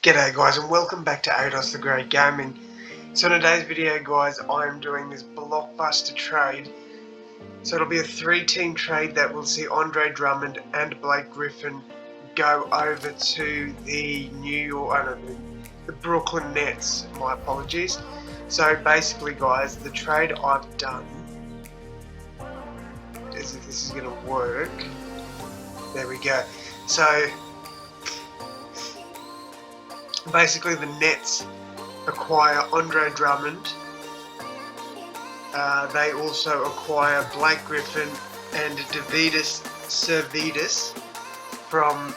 G'day guys and welcome back to Ados the Great Gaming. So in today's video guys, I'm doing this Blockbuster trade. So it'll be a 3-team trade that will see Andre Drummond and Blake Griffin go over to the the Brooklyn Nets, my apologies. So basically guys, the trade I've done, as if this is going to work, there we go. So basically the Nets acquire Andre Drummond, they also acquire Blake Griffin and Davidas Servidis from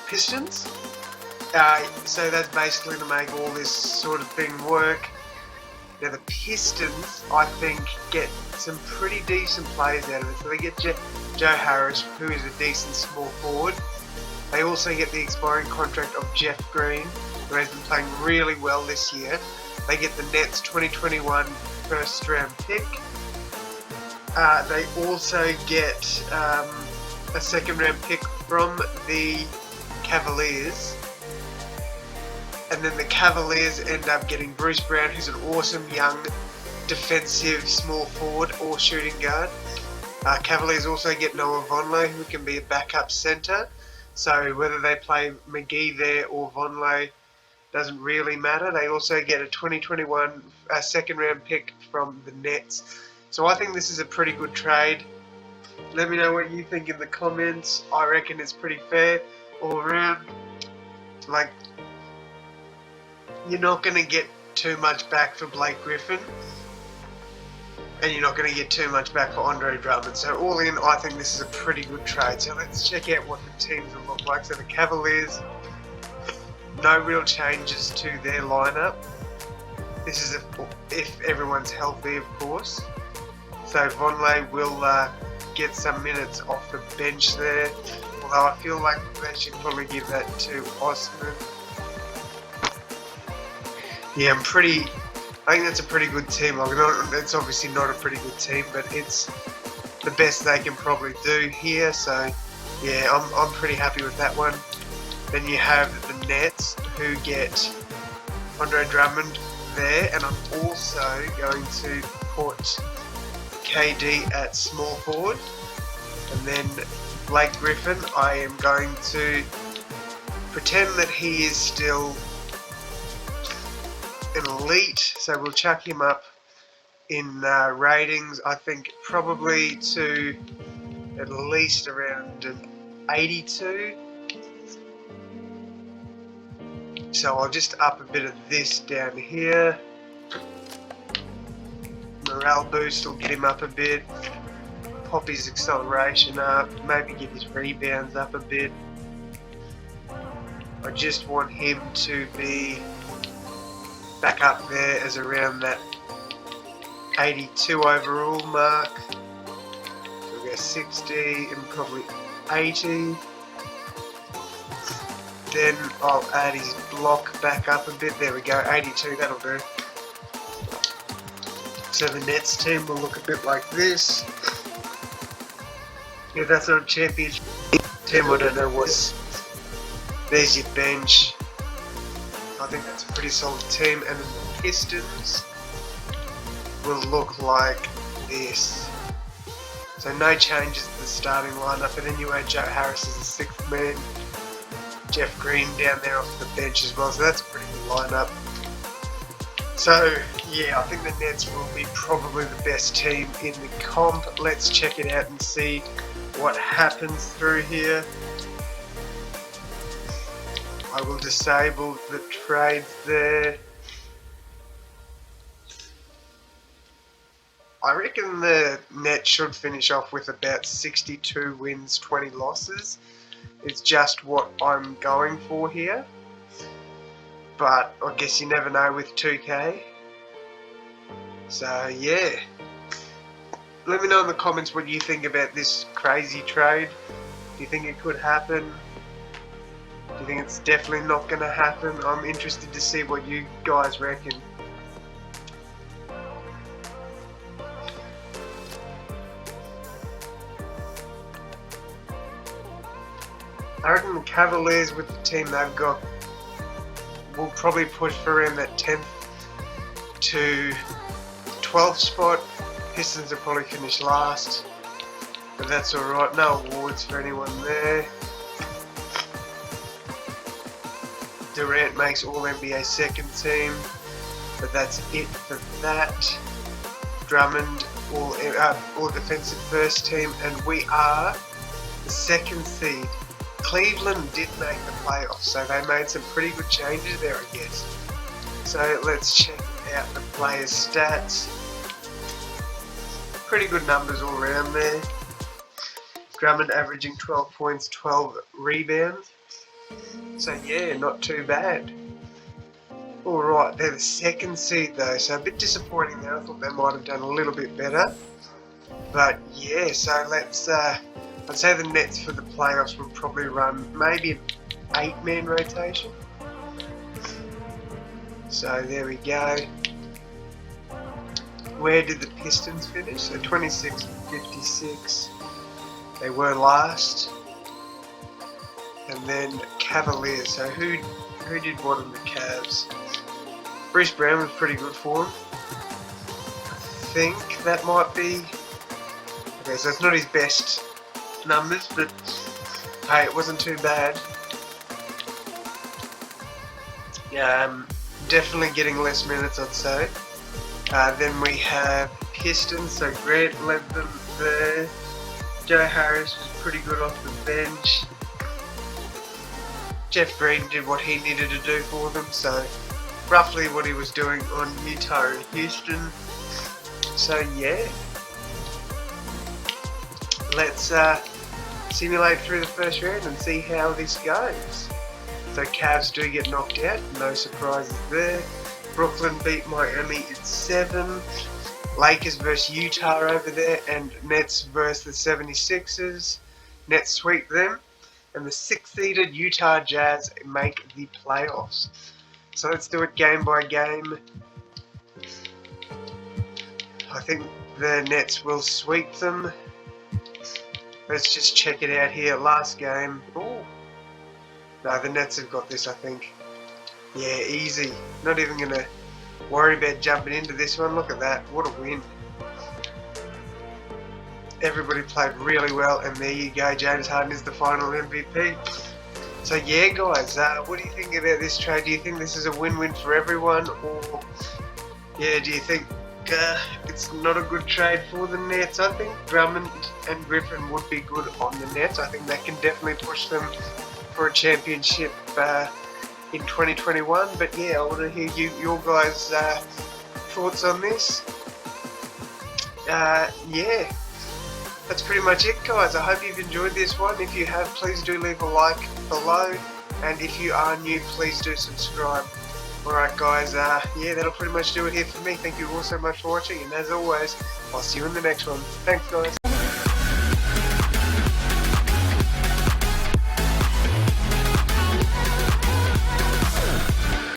Pistons. So that's basically to make all this sort of thing work. Now the Pistons, I think, get some pretty decent players out of it. So they get Joe Harris, who is a decent small forward. They also get the expiring contract of Jeff Green, who has been playing really well this year. They get the Nets 2021 first round pick. They also get a second round pick from the Cavaliers. And then the Cavaliers end up getting Bruce Brown, who's an awesome young defensive small forward or shooting guard. Cavaliers also get Noah Vonleh, who can be a backup center. So whether they play McGee there or Vonleh doesn't really matter. They also get a 2021 second round pick from the Nets. So I think this is a pretty good trade. Let me know what you think in the comments. I reckon it's pretty fair all around. Like, you're not going to get too much back for Blake Griffin, and you're not going to get too much back for Andre Drummond. So all in, I think this is a pretty good trade. So let's check out what the teams will look like. So the Cavaliers, no real changes to their lineup. This is if everyone's healthy, of course. So Vonleh will get some minutes off the bench there. Although I feel like they should probably give that to Osman. Yeah, I think that's a pretty good team. Like, it's obviously not a pretty good team, but it's the best they can probably do here. So, yeah, I'm pretty happy with that one. Then you have the Nets, who get Andre Drummond there, and I'm also going to put KD at small forward. And then Blake Griffin, I am going to pretend that he is still an elite, so we'll chuck him up in ratings. I think probably to at least around an 82. So I'll just up a bit of this down here. Morale boost will get him up a bit. Pop his acceleration up. Maybe get his rebounds up a bit. I just want him to be back up there as around that 82 overall mark. So we'll go 60 and probably 80. Then I'll add his block back up a bit. There we go, 82, that'll do. So the Nets team will look a bit like this. If that's not a championship team, I don't know what's. There's your bench. I think that's a pretty solid team, and then the Pistons will look like this. So no changes to the starting lineup, and then you add Joe Harris as a sixth man, Jeff Green down there off the bench as well, so that's a pretty good lineup. So yeah, I think the Nets will be probably the best team in the comp. Let's check it out and see what happens through here. I will disable the trades there. I reckon the Nets should finish off with about 62 wins, 20 losses. It's just what I'm going for here. But I guess you never know with 2K. So yeah. Let me know in the comments what you think about this crazy trade. Do you think it could happen? Do you think it's definitely not going to happen? I'm interested to see what you guys reckon. I reckon the Cavaliers with the team they've got will probably push for around that 10th to 12th spot. Pistons will probably finish last, but that's alright. No awards for anyone there. Durant makes All-NBA second team, but that's it for that. Drummond all defensive first team, and we are the second seed. Cleveland did make the playoffs, so they made some pretty good changes there, I guess. So let's check out the players' stats. Pretty good numbers all around there. Drummond averaging 12 points, 12 rebounds. So yeah, not too bad. Alright, they're the second seed though, so a bit disappointing there. I thought they might have done a little bit better. But yeah, so let's, I'd say the Nets for the playoffs will probably run maybe an 8-man rotation. So there we go. Where did the Pistons finish? So 26-56. They were last. And then Cavaliers. So who did what on the Cavs? Bruce Brown was pretty good for him. I think that might be... Okay, so it's not his best numbers, but hey, it wasn't too bad. Definitely getting less minutes, I'd say. Then we have Pistons, so Grant led them there. Joe Harris was pretty good off the bench. Jeff Green did what he needed to do for them, so roughly what he was doing on Utah and Houston. So yeah, let's simulate through the first round and see how this goes. So Cavs do get knocked out, no surprises there. Brooklyn beat Miami in 7. Lakers versus Utah over there, and Nets versus the 76ers. Nets sweep them, and the 6th-seeded Utah Jazz make the playoffs. So let's do it game by game. I think the Nets will sweep them. Let's just check it out here. Last game. Ooh. No, the Nets have got this, I think. Yeah, easy. Not even going to worry about jumping into this one. Look at that. What a win. Everybody played really well, and there you go. James Harden is the final MVP. So yeah, guys, what do you think about this trade? Do you think this is a win-win for everyone, or yeah, do you think it's not a good trade for the Nets? I think Drummond and Griffin would be good on the Nets. I think that can definitely push them for a championship in 2021. But yeah, I want to hear your guys' thoughts on this. Yeah. That's pretty much it, guys. I hope you've enjoyed this one. If you have, please do leave a like below, and if you are new, please do subscribe. Alright guys, yeah, that'll pretty much do it here for me. Thank you all so much for watching, and as always, I'll see you in the next one. Thanks guys.